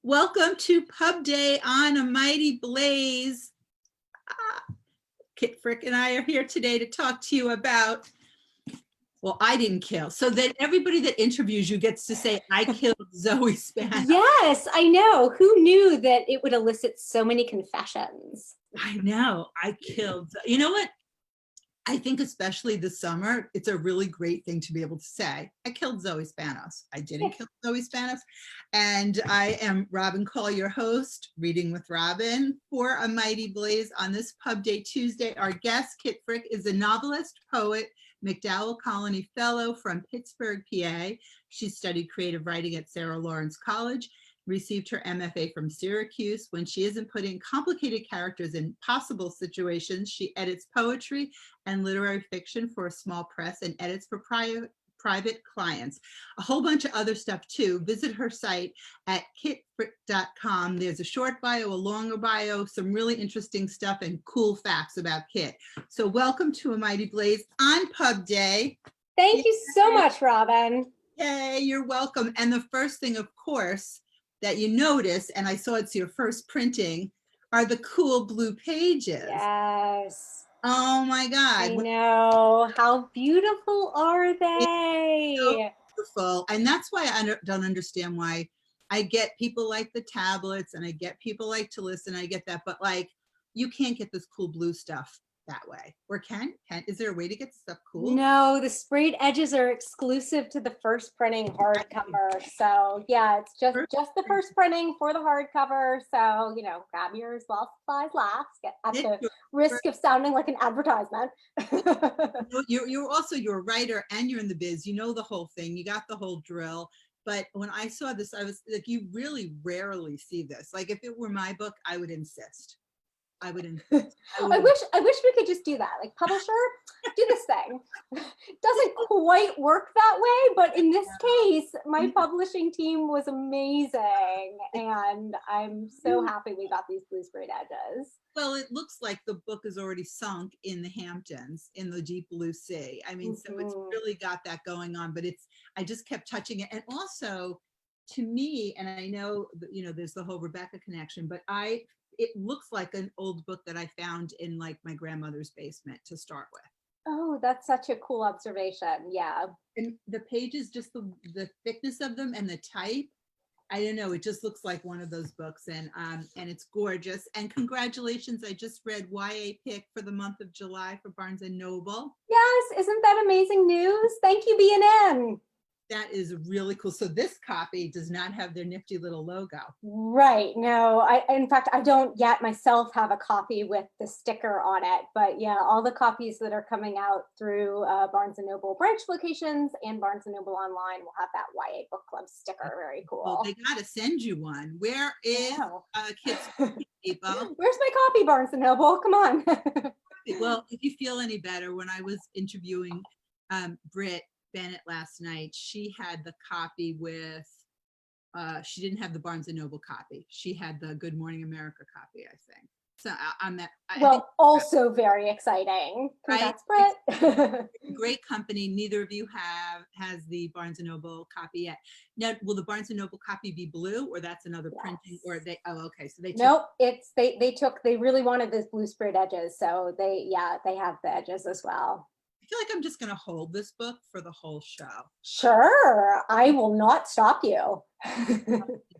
Welcome to Pub Day on a Mighty Blaze. Kit Frick and I are here today to talk to you about, well, I didn't kill. So that everybody that interviews you gets to say, I killed Zoe Spanos. Yes, I know. Who knew that it would elicit so many confessions? I know, I killed. You know what? I think especially this summer, it's a really great thing to be able to say, I killed Zoe Spanos. I didn't kill Zoe Spanos. And I am Robin Kall, your host, Reading with Robin for A Mighty Blaze on this Pub Day Tuesday. Our guest, Kit Frick, is a novelist, poet, McDowell Colony Fellow from Pittsburgh, PA. She studied creative writing at Sarah Lawrence College, received her MFA from Syracuse. When she isn't putting complicated characters in possible situations, she edits poetry and literary fiction for a small press and edits for private clients. A whole bunch of other stuff too. Visit her site at kitfrick.com. There's a short bio, a longer bio, some really interesting stuff and cool facts about Kit. So welcome to A Mighty Blaze on Pub Day. Thank you so much, Robin. Yay, you're welcome. And the first thing, of course, that you notice, and I saw it's your first printing, are the cool blue pages. Yes. Oh my God. I know. How beautiful are they? So beautiful. And that's why I don't understand why I get people like the tablets and I get people like to listen. I get that, but like, you can't get this cool blue stuff that way. Or is there a way to get stuff cool? No, the sprayed edges are exclusive to the first printing hardcover. So yeah, it's just the first printing for the hardcover. So, you know, grab yours while supplies last, at the risk of sounding like an advertisement. You're also, you're a writer and you're in the biz. You know the whole thing. You got the whole drill. But when I saw this, I was like, you really rarely see this. Like if it were my book, I would insist. I wish we could just do that. Like, publisher, do this thing. Doesn't quite work that way, but in this case, my publishing team was amazing, and I'm so happy we got these blue sprayed edges. Well, it looks like the book is already sunk in the Hamptons, in the deep blue sea. I mean, so it's really got that going on. But I just kept touching it, and also, to me, and I know that, you know, there's the whole Rebecca connection, but it looks like an old book that I found in like my grandmother's basement to start with. Oh, that's such a cool observation. Yeah. And the pages, just the thickness of them and the type, I don't know, it just looks like one of those books, and it's gorgeous. And congratulations, I just read YA Pick for the month of July for Barnes & Noble. Yes, isn't that amazing news? Thank you, B&N. That is really cool. So this copy does not have their nifty little logo. Right. No, in fact, I don't yet myself have a copy with the sticker on it. But yeah, all the copies that are coming out through Barnes & Noble branch locations and Barnes & Noble online will have that YA Book Club sticker. Very cool. Well, they got to send you one. Where is Kids people? Where's my copy, Barnes & Noble? Come on. Well, if you feel any better, when I was interviewing Britt Bennett last night, she had the copy with, she didn't have the Barnes & Noble copy. She had the Good Morning America copy, I think. So also very exciting. Congrats, Britt. Great company. Neither of you has the Barnes & Noble copy yet. Now, will the Barnes & Noble copy be blue, or that's another printing, or they, okay. So they really wanted those blue sprayed edges. So they have the edges as well. I feel like I'm just going to hold this book for the whole show. Sure. I will not stop you.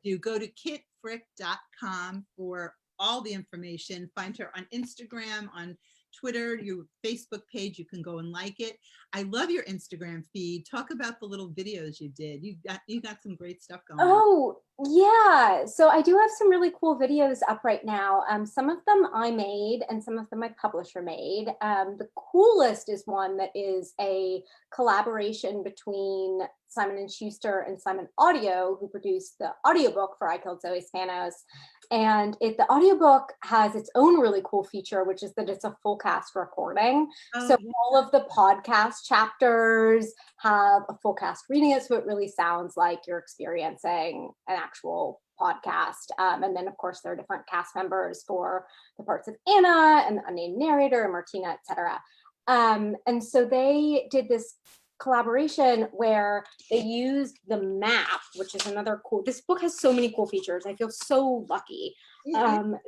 You go to kitfrick.com for all the information. Find her on Instagram, on Twitter, your Facebook page. You can go and like it. I love your Instagram feed. Talk about the little videos you did. You got some great stuff going on. Oh, yeah. So I do have some really cool videos up right now. Some of them I made and some of them my publisher made. The coolest is one that is a collaboration between Simon & Schuster and Simon Audio, who produced the audiobook for I Killed Zoe Spanos. And the audiobook has its own really cool feature, which is that it's a full cast recording. So all of the podcast chapters have a full cast reading it, so it really sounds like you're experiencing an actual podcast. And then, of course, there are different cast members for the parts of Anna and the unnamed narrator and Martina, etc. And so they did this collaboration where they used the map, which is another cool, this book has so many cool features. I feel so lucky.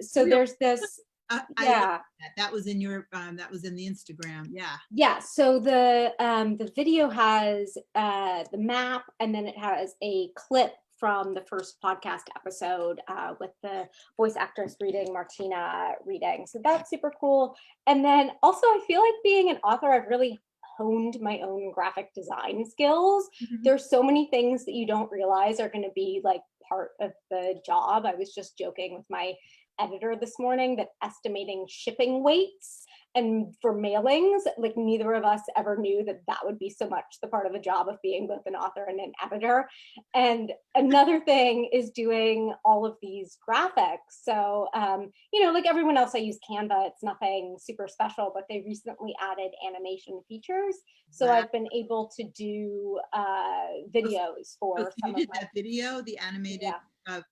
So there's this, I love yeah. that. That was in your, that was in the Instagram. Yeah. Yeah, so the video has the map, and then it has a clip from the first podcast episode with the voice actress reading, Martina reading. So that's super cool. And then also I feel like being an author, I've really honed my own graphic design skills. There's so many things that you don't realize are going to be like part of the job. I was just joking with my editor this morning that estimating shipping weights and for mailings, like neither of us ever knew that that would be so much the part of the job of being both an author and an editor. And another thing is doing all of these graphics. So, you know, like everyone else, I use Canva. It's nothing super special, but they recently added animation features. So I've been able to do videos for some of my— that video, the animated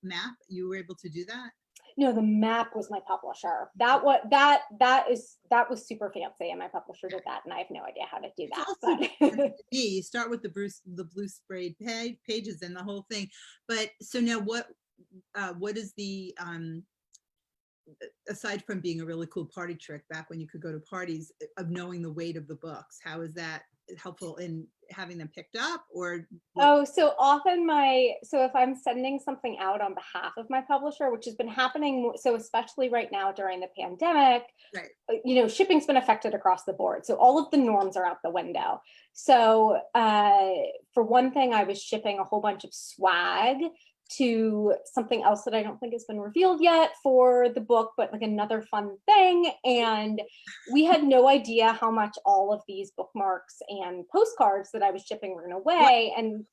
map, you were able to do that? No, the map was my publisher. That was super fancy, and my publisher did that, and I have no idea how to do that. But you start with the blue sprayed pages and the whole thing. But so now what is the aside from being a really cool party trick back when you could go to parties, of knowing the weight of the books, how is that helpful in having them picked up? Or oh, so often so if I'm sending something out on behalf of my publisher, which has been happening, so especially right now during the pandemic, right, you know, shipping's been affected across the board. So all of the norms are out the window. So for one thing, I was shipping a whole bunch of swag to something else that I don't think has been revealed yet for the book, but like another fun thing. And we had no idea how much all of these bookmarks and postcards that I was shipping were gonna weigh. And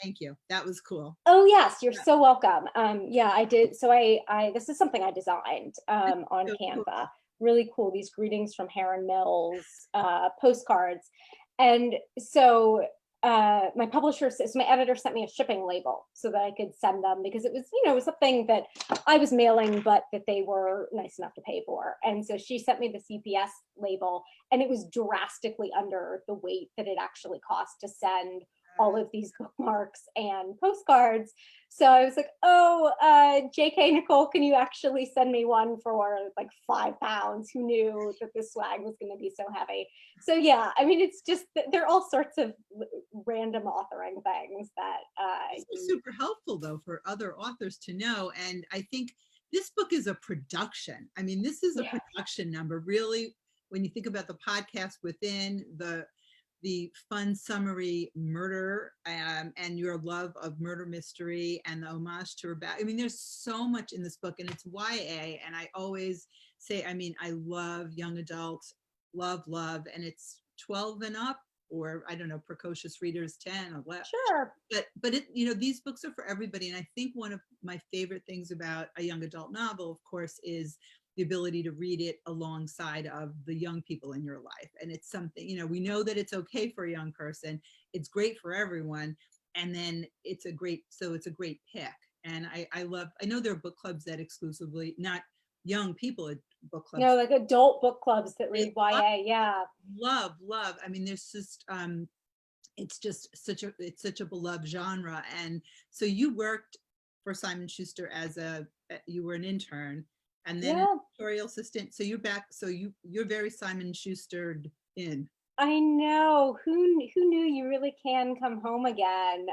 thank you. That was cool. Oh yes, you're so welcome. Yeah, I did. So I this is something I designed on Canva. Cool. Really cool. These greetings from Heron Mills postcards. And so my publisher says, my editor sent me a shipping label so that I could send them, because it was, you know, it was something that I was mailing, but that they were nice enough to pay for. And so she sent me the CPS label, and it was drastically under the weight that it actually cost to send all of these bookmarks and postcards. So I was like, oh, JK Nicole, can you actually send me one for like 5 pounds? Who knew that this swag was going to be so heavy? So yeah, I mean, it's just, there are all sorts of random authoring things that it's super helpful though for other authors to know. And I think this book is a production. I mean, this is a production number, really, when you think about the podcast within the fun summary murder and your love of murder mystery and the homage to Rebecca. I mean, there's so much in this book, and it's YA. And I always say, I mean, I love young adults, love, and it's 12 and up, or I don't know, precocious readers 10 or less. Sure. But it, you know, these books are for everybody. And I think one of my favorite things about a young adult novel, of course, is the ability to read it alongside of the young people in your life. And it's something, you know, we know that it's okay for a young person. It's great for everyone. And then it's a great pick. And I know there are book clubs that exclusively, not young people at book clubs. No, like adult book clubs that read YA, yeah. Love. I mean, there's just, it's such a beloved genre. And so you worked for Simon Schuster you were an intern. And then an editorial assistant. So you're back. So you're very Simon Schustered in. I know. Who knew you really can come home again?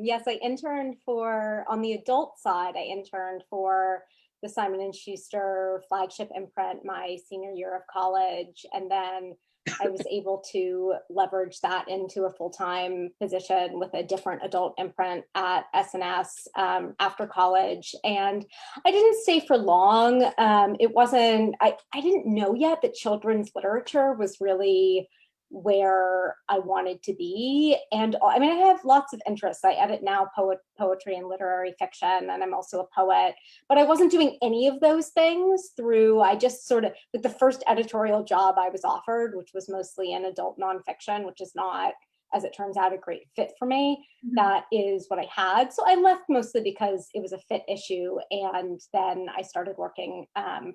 Yes, I interned on the adult side, I interned for the Simon and Schuster flagship imprint my senior year of college. And then I was able to leverage that into a full-time position with a different adult imprint at SNS after college. And I didn't stay for long. It wasn't, I didn't know yet that children's literature was really where I wanted to be. And I mean, I have lots of interests. I edit now poetry and literary fiction, and I'm also a poet, but I wasn't doing any of those things I just sort of, like the first editorial job I was offered, which was mostly in adult nonfiction, which is not as it turns out, a great fit for me. Mhm. That is what I had. So I left mostly because it was a fit issue. And then I started working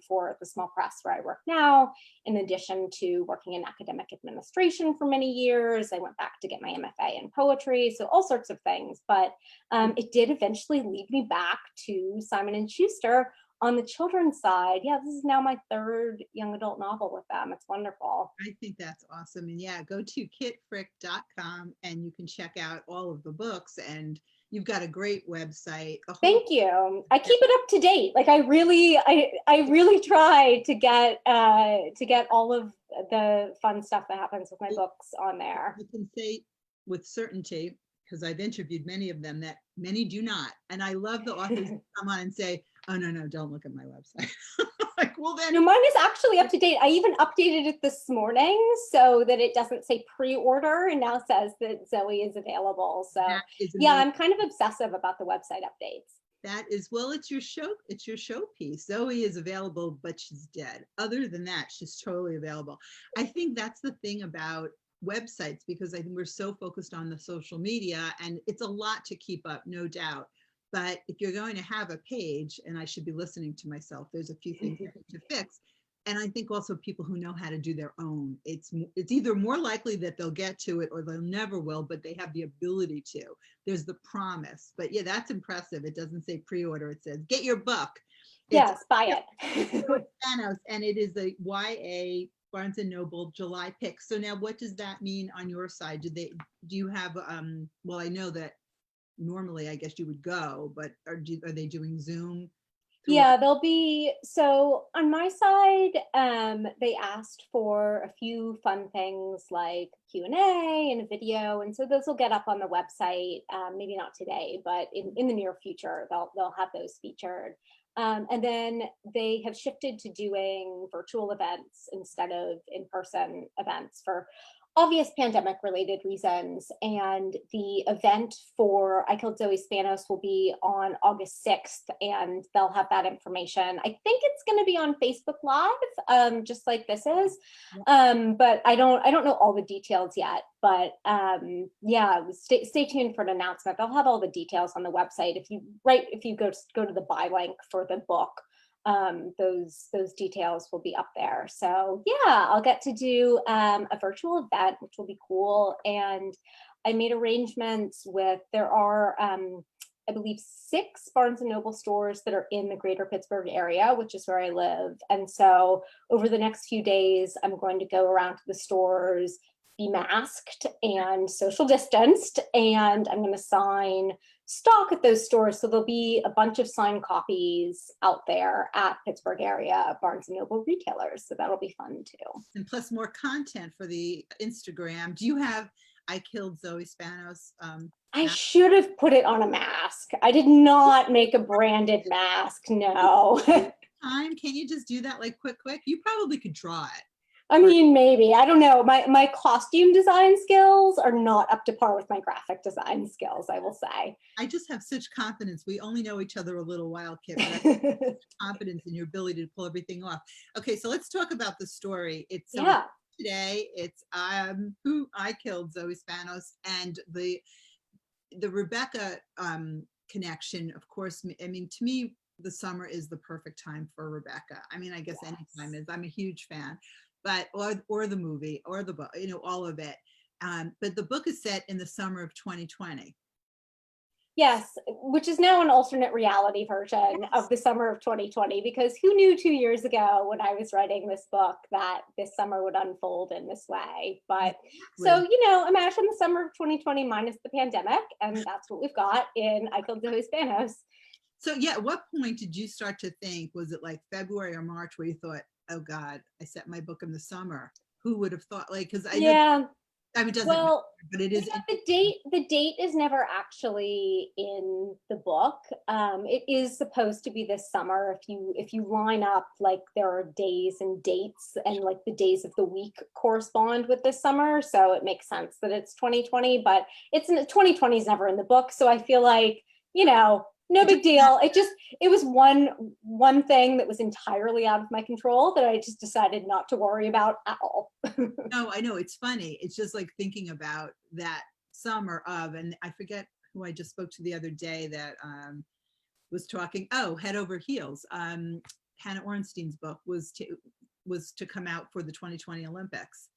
for the small press where I work now, in addition to working in academic administration for many years. I went back to get my MFA in poetry, so all sorts of things. But it did eventually lead me back to Simon & Schuster on the children's side. Yeah, this is now my third young adult novel with them. It's wonderful. I think that's awesome. And yeah, go to kitfrick.com and you can check out all of the books, and you've got a great website. Thank you. I keep it up to date. Like I really try to get all of the fun stuff that happens with my books on there. I can say with certainty, because I've interviewed many of them, that many do not. And I love the authors who come on and say, oh, no, don't look at my website. Like, well, then. No, mine is actually up to date. I even updated it this morning so that it doesn't say pre-order and now says that Zoe is available. So yeah, I'm kind of obsessive about the website updates. That is, well, it's your showpiece. Zoe is available, but she's dead. Other than that, she's totally available. I think that's the thing about websites, because I think we're so focused on the social media, and it's a lot to keep up, no doubt. But if you're going to have a page, and I should be listening to myself, there's a few things to fix. And I think also people who know how to do their own, it's either more likely that they'll get to it or they'll never will, but they have the ability to. There's the promise. But yeah, that's impressive. It doesn't say pre-order, it says get your book. Yes, buy it. Spanos, and it is a YA Barnes and Noble July pick. So now what does that mean on your side? Do you have well, I know that normally I guess you would go, but are they doing Zoom? Yeah, they'll be, so on my side, they asked for a few fun things like Q&A and a video, and so those will get up on the website, maybe not today, but in the near future, they'll have those featured. And then they have shifted to doing virtual events instead of in-person events for obvious pandemic related reasons. And the event for I Killed Zoe Spanos will be on August 6th, and they'll have that information. I think it's going to be on Facebook Live, just like this is. But I don't know all the details yet, but yeah, stay tuned for an announcement. They'll have all the details on the website. If you go to the buy link for the book, those details will be up there. So yeah, I'll get to do a virtual event, which will be cool. And I made arrangements with, there are I believe 6 Barnes and Noble stores that are in the greater Pittsburgh area, which is where I live. And so over the next few days, I'm going to go around to the stores, be masked and social distanced, and I'm going to sign stock at those stores. So there'll be a bunch of signed copies out there at Pittsburgh area Barnes and Noble retailers. So that'll be fun too. And plus more content for the Instagram. Do you have I Killed Zoe Spanos? I should have put it on a mask. I did not make a branded mask, no. Can't you just do that like quick? You probably could draw it. I mean, maybe, I don't know. My costume design skills are not up to par with my graphic design skills, I will say. I just have such confidence. We only know each other a little while, Kit, but I have such confidence in your ability to pull everything off. Okay, so let's talk about the story. It's today. It's Who I Killed Zoe Spanos, and the Rebecca connection. Of course, I mean, to me, the summer is the perfect time for Rebecca. I mean, I guess any time is. I'm a huge fan. But or the movie or the book, all of it. But the book is set in the summer of 2020. Yes, which is now an alternate reality version of the summer of 2020, because who knew 2 years ago when I was writing this book that this summer would unfold in this way. But so, imagine the summer of 2020 minus the pandemic, and that's what we've got in I Killed Zoe Spanos. So yeah, at what point did you start to think, was it like February or March where you thought, oh God, I set my book in the summer? Who would have thought? Like, because I know, I mean, it doesn't matter, but it is. The date is never actually in the book. It is supposed to be this summer. If you line up, like, there are days and dates, and like the days of the week correspond with this summer, so it makes sense that it's 2020. But 2020 is never in the book, so I feel like No big deal. It was one thing that was entirely out of my control that I just decided not to worry about at all. No, I know, it's funny. It's just like thinking about that summer of, and I forget who I just spoke to the other day that was talking, Head Over Heels. Hannah Ornstein's book was to come out for the 2020 Olympics.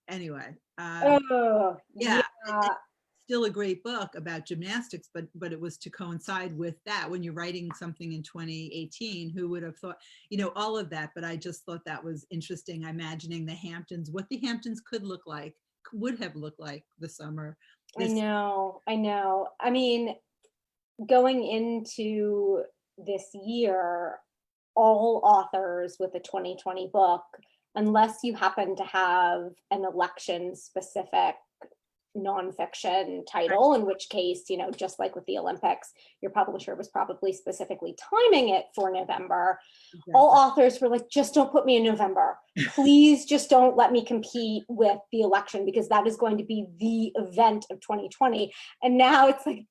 Anyway, Oh, yeah, yeah. still a great book about gymnastics, but it was to coincide with that. When you're writing something in 2018, who would have thought, all of that. But I just thought that was interesting, imagining the Hamptons, what the Hamptons would have looked like the summer. I know. I mean, going into this year, all authors with a 2020 book, unless you happen to have an election specific nonfiction title, in which case, just like with the Olympics, your publisher was probably specifically timing it for November. Exactly. All authors were like, just don't put me in November. Please just don't let me compete with the election, because that is going to be the event of 2020. And now it's like,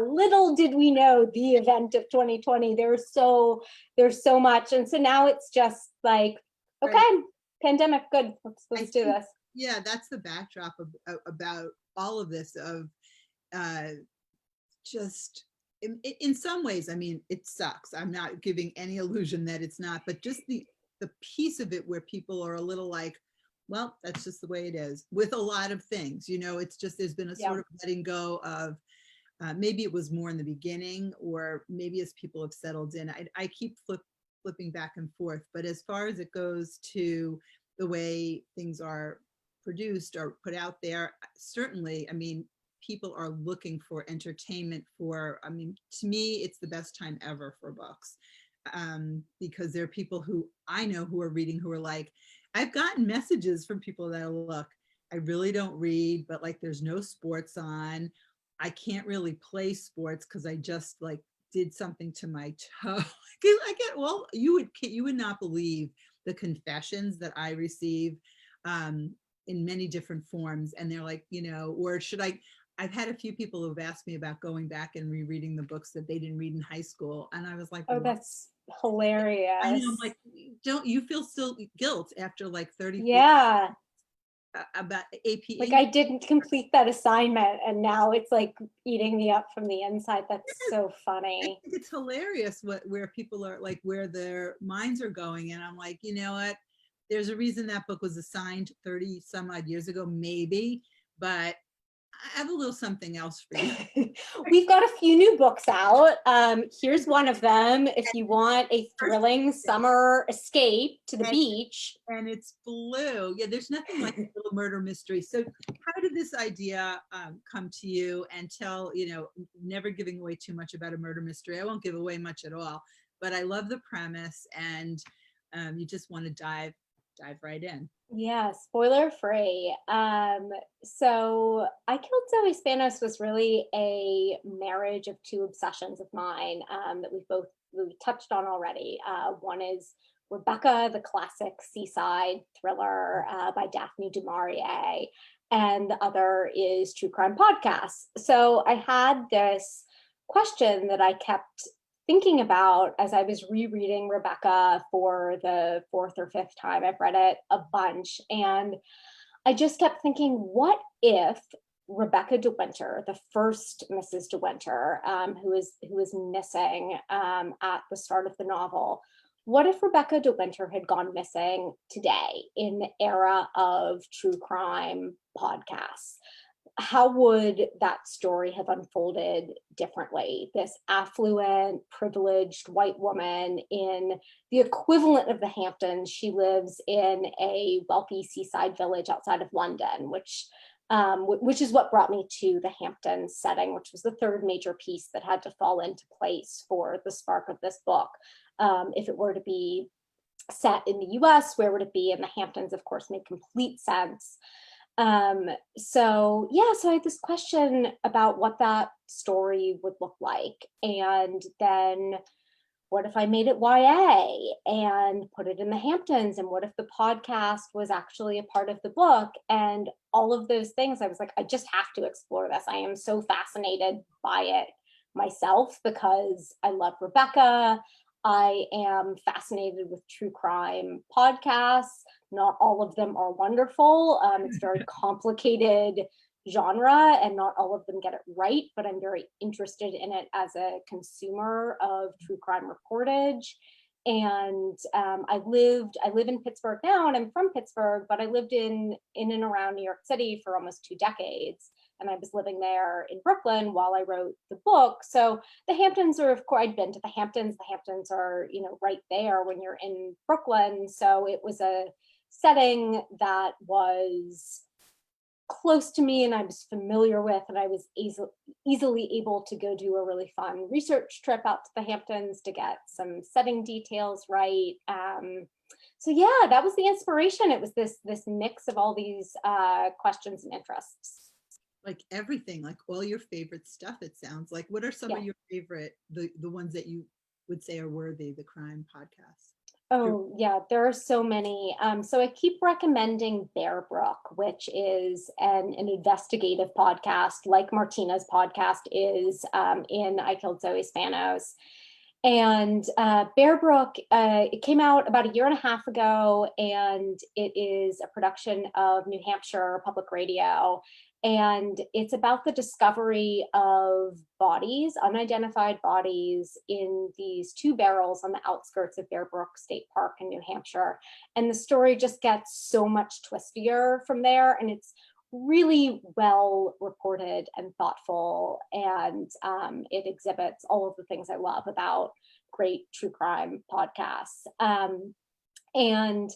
little did we know the event of 2020. There's so much. And so now it's just like, okay, right. Pandemic, good. Let's do this. Yeah, that's the backdrop about all of this, of just in some ways, I mean, it sucks. I'm not giving any illusion that it's not, but just the piece of it where people are a little like, well, that's just the way it is with a lot of things, it's just, there's been a sort of letting go of, maybe it was more in the beginning, or maybe as people have settled in. I keep flipping back and forth, but as far as it goes to the way things are produced or put out there, certainly, I mean, people are looking for entertainment to me, it's the best time ever for books, because there are people who I know who are reading, who are like, I've gotten messages from people that are, look, I really don't read, but like, there's no sports on. I can't really play sports because I just like did something to my toe. Well, you would not believe the confessions that I receive, in many different forms. And they're like, or I've had a few people who've asked me about going back and rereading the books that they didn't read in high school. And I was like, oh, that's hilarious. I know, I'm like, don't you feel still guilt after like 30? Yeah. About AP. Like, I didn't complete that assignment and now it's like eating me up from the inside. That's so funny. It's hilarious where people are like, where their minds are going. And I'm like, you know what? There's a reason that book was assigned 30 some odd years ago, maybe, but I have a little something else for you. We've got a few new books out. Here's one of them. If you want a thrilling summer escape to the beach. And it's blue. Yeah, there's nothing like a little murder mystery. So how did this idea come to you? And tell, never giving away too much about a murder mystery. I won't give away much at all, but I love the premise, and you just want to dive right in. Yeah, spoiler free. So I Killed Zoe Spanos was really a marriage of two obsessions of mine, that we touched on already. One is Rebecca, the classic seaside thriller by Daphne du Maurier, and the other is true crime podcasts. So I had this question that I kept thinking about as I was rereading Rebecca for the fourth or fifth time. I've read it a bunch, and I just kept thinking, what if Rebecca De Winter, the first Mrs. De Winter, who is missing at the start of the novel, what if Rebecca De Winter had gone missing today in the era of true crime podcasts? How would that story have unfolded differently? This affluent, privileged white woman in the equivalent of the Hamptons. She lives in a wealthy seaside village outside of London, which is what brought me to the Hamptons setting, which was the third major piece that had to fall into place for the spark of this book. If it were to be set in the US, where would it be? And the Hamptons, of course, made complete sense. So I had this question about what that story would look like. And then what if I made it YA and put it in the Hamptons? And what if the podcast was actually a part of the book? And all of those things, I was like, I just have to explore this. I am so fascinated by it myself because I love Rebecca. I am fascinated with true crime podcasts. Not all of them are wonderful. It's very complicated genre and not all of them get it right, but I'm very interested in it as a consumer of true crime reportage. And I live in Pittsburgh now, and I'm from Pittsburgh, but I lived in and around New York City for almost 2 decades. And I was living there in Brooklyn while I wrote the book. So the Hamptons are, of course, I'd been to the Hamptons. The Hamptons are, right there when you're in Brooklyn. So it was a setting that was close to me and I was familiar with, and I was easily able to go do a really fun research trip out to the Hamptons to get some setting details right. So yeah, that was the inspiration. It was this mix of all these questions and interests. Like everything, like all your favorite stuff, it sounds like. What are some of your favorite, the ones that you would say are worthy, the crime podcasts? Oh yeah, there are so many. So I keep recommending Bear Brook, which is an investigative podcast, like Martina's podcast is in I Killed Zoe Spanos. And Bear Brook, it came out about 1.5 years ago, and it is a production of New Hampshire Public Radio. And it's about the discovery of bodies, unidentified bodies, in these 2 barrels on the outskirts of Bear Brook State Park in New Hampshire. And the story just gets so much twistier from there. And it's really well reported and thoughtful. And it exhibits all of the things I love about great true crime podcasts. And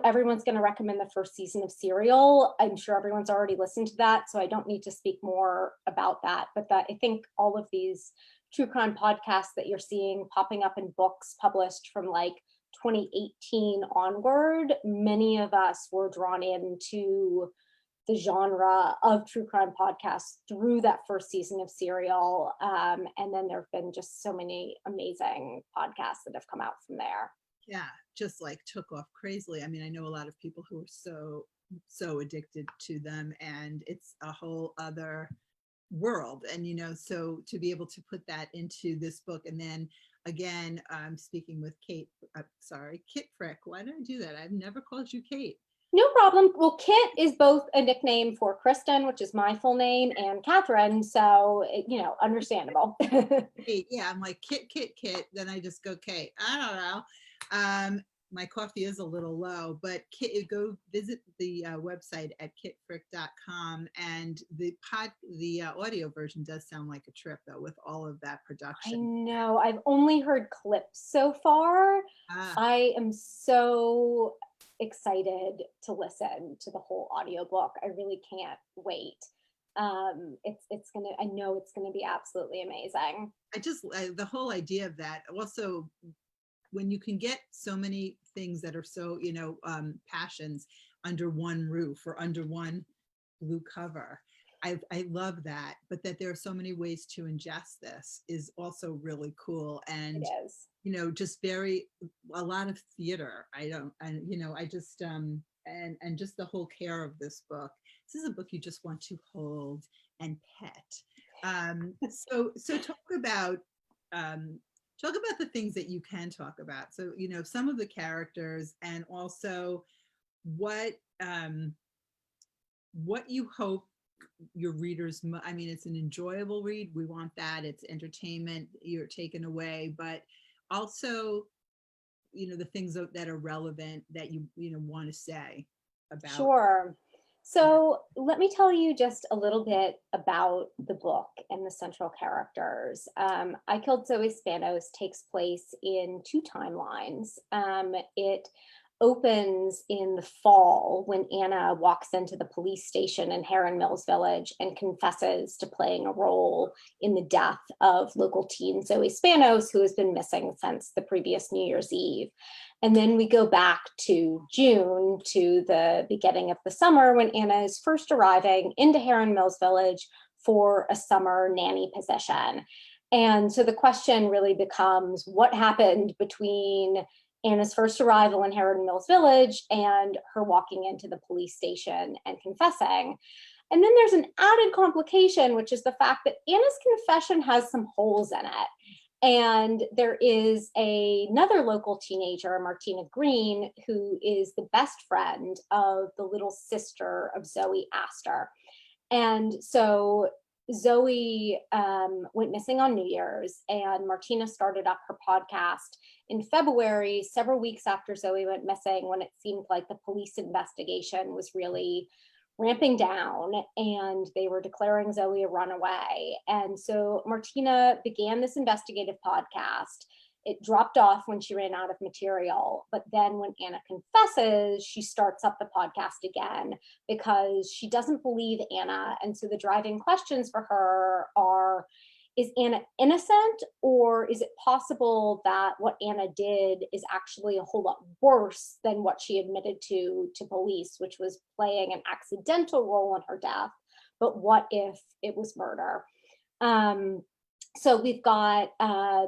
everyone's going to recommend the first season of Serial. I'm sure everyone's already listened to that, so I don't need to speak more about that. But I think all of these true crime podcasts that you're seeing popping up in books published from like 2018 onward, many of us were drawn into the genre of true crime podcasts through that first season of Serial. And then there have been just so many amazing podcasts that have come out from there. Yeah, just like took off crazily. I mean, I know a lot of people who are so addicted to them, and it's a whole other world. And so to be able to put that into this book, and then again, speaking with Kit Frick. Why did I do that? I've never called you Kate. No problem. Well, Kit is both a nickname for Kristen, which is my full name, and Catherine. So, understandable. Yeah, I'm like Kit. Then I just go Kate. I don't know. My coffee is a little low, but go visit the website at kitfrick.com, and the audio version does sound like a trip, though, with all of that production. I know. I've only heard clips so far. I am so excited to listen to the whole audiobook. I really can't wait. I know it's gonna be absolutely amazing. The whole idea of that. Also, when you can get so many things that are so, passions under one roof or under one blue cover, I love that. But that there are so many ways to ingest this is also really cool. And, it is. Just a lot of theater. And just the whole care of this book. This is a book you just want to hold and pet. So talk about the things that you can talk about. So, some of the characters, and also what you hope your readers, I mean, it's an enjoyable read. We want that. It's entertainment. You're taken away, but also, the things that are relevant that you want to say about. Sure. So let me tell you just a little bit about the book and the central characters. I Killed Zoe Spanos takes place in 2 timelines. It opens in the fall when Anna walks into the police station in Heron Mills Village and confesses to playing a role in the death of local teen Zoe Spanos, who has been missing since the previous New Year's Eve. And then we go back to June, to the beginning of the summer, when Anna is first arriving into Heron Mills Village for a summer nanny position. And so the question really becomes, what happened between Anna's first arrival in Heron Mills Village and her walking into the police station and confessing? And then there's an added complication, which is the fact that Anna's confession has some holes in it. And there is another local teenager, Martina Green, who is the best friend of the little sister of Zoe Astor. And so Zoe went missing on New Year's, and Martina started up her podcast in February, several weeks after Zoe went missing, when it seemed like the police investigation was really ramping down and they were declaring Zoe a runaway. And so Martina began this investigative podcast. It dropped off when she ran out of material, but then when Anna confesses, she starts up the podcast again because she doesn't believe Anna. And so the driving questions for her are, is Anna innocent, or is it possible that what Anna did is actually a whole lot worse than what she admitted to police, which was playing an accidental role in her death? But what if it was murder? So we've got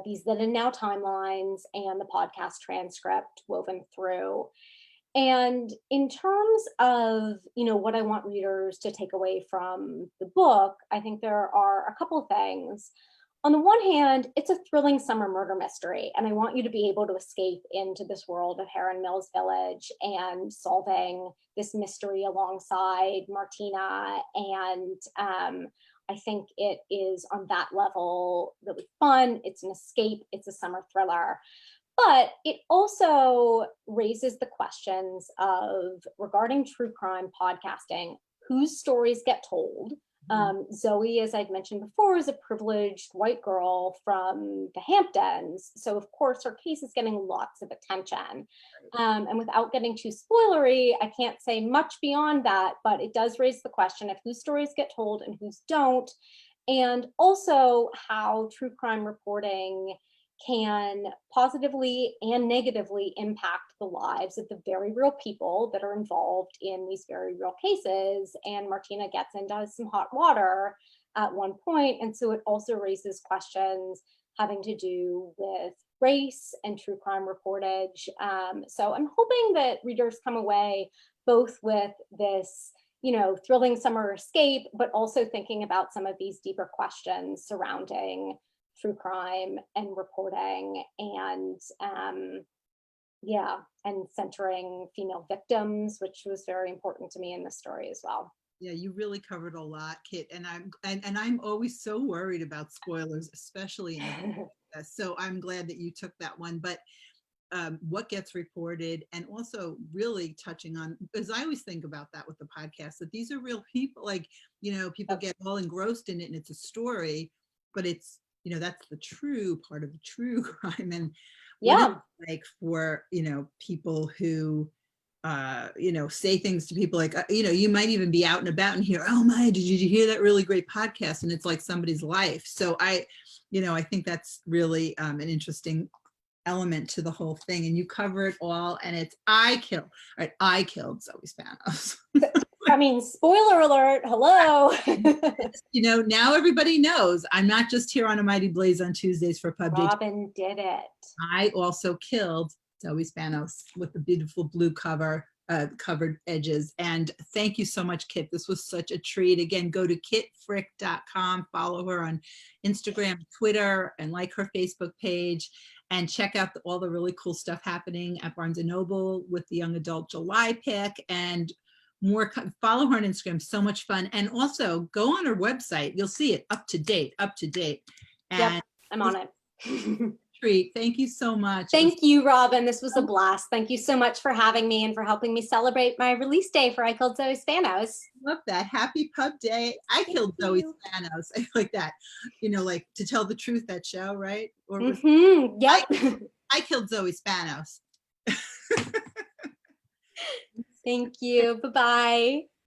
these then and now timelines and the podcast transcript woven through. And in terms of, what I want readers to take away from the book, I think there are a couple of things. On the one hand, it's a thrilling summer murder mystery, and I want you to be able to escape into this world of Heron Mills Village and solving this mystery alongside Martina. And I think it is on that level really fun. It's an escape. It's a summer thriller. But it also raises the questions of, regarding true crime podcasting, whose stories get told. Zoe, as I'd mentioned before, is a privileged white girl from the Hamptons. So of course her case is getting lots of attention. And without getting too spoilery, I can't say much beyond that, but it does raise the question of whose stories get told and whose don't. And also how true crime reporting can positively and negatively impact the lives of the very real people that are involved in these very real cases. And Martina gets into some hot water at one point. And so it also raises questions having to do with race and true crime reportage. So I'm hoping that readers come away both with this, thrilling summer escape, but also thinking about some of these deeper questions surrounding true crime and reporting, and and centering female victims, which was very important to me in this story as well. Yeah, you really covered a lot, Kit, and I'm always so worried about spoilers, especially in this. So I'm glad that you took that one. But what gets reported, and also really touching on, because I always think about that with the podcast, that these are real people. Like, people get all engrossed in it, and it's a story, but it's, that's the true part of the true crime. And what it's like for, people who, say things to people like, you might even be out and about and hear, oh my, did you hear that really great podcast? And it's like somebody's life. So I think that's really an interesting element to the whole thing. And you cover it all, and it's I killed Zoe Spanos. I mean, spoiler alert, hello. Now everybody knows I'm not just here on A Mighty Blaze on Tuesdays for Pub Day. Robin did it. I also killed Zoe Spanos with the beautiful blue covered edges. And thank you so much, Kit. This was such a treat. Again, go to kitfrick.com, follow her on Instagram, Twitter, and like her Facebook page, and check out all the really cool stuff happening at Barnes & Noble with the Young Adult July pick, and more. Follow her on Instagram. So much fun. And also go on her website. You'll see it up to date. And I'm on it. Treat. Thank you so much. Thank you, Robin. This was a blast. Thank you so much for having me and for helping me celebrate my release day for I Killed Zoe Spanos. Love that. Happy Pub Day. I killed Zoe Spanos. I like that. Like To Tell the Truth, that show, right? Or Yep. I killed Zoe Spanos. Thank you. Bye-bye.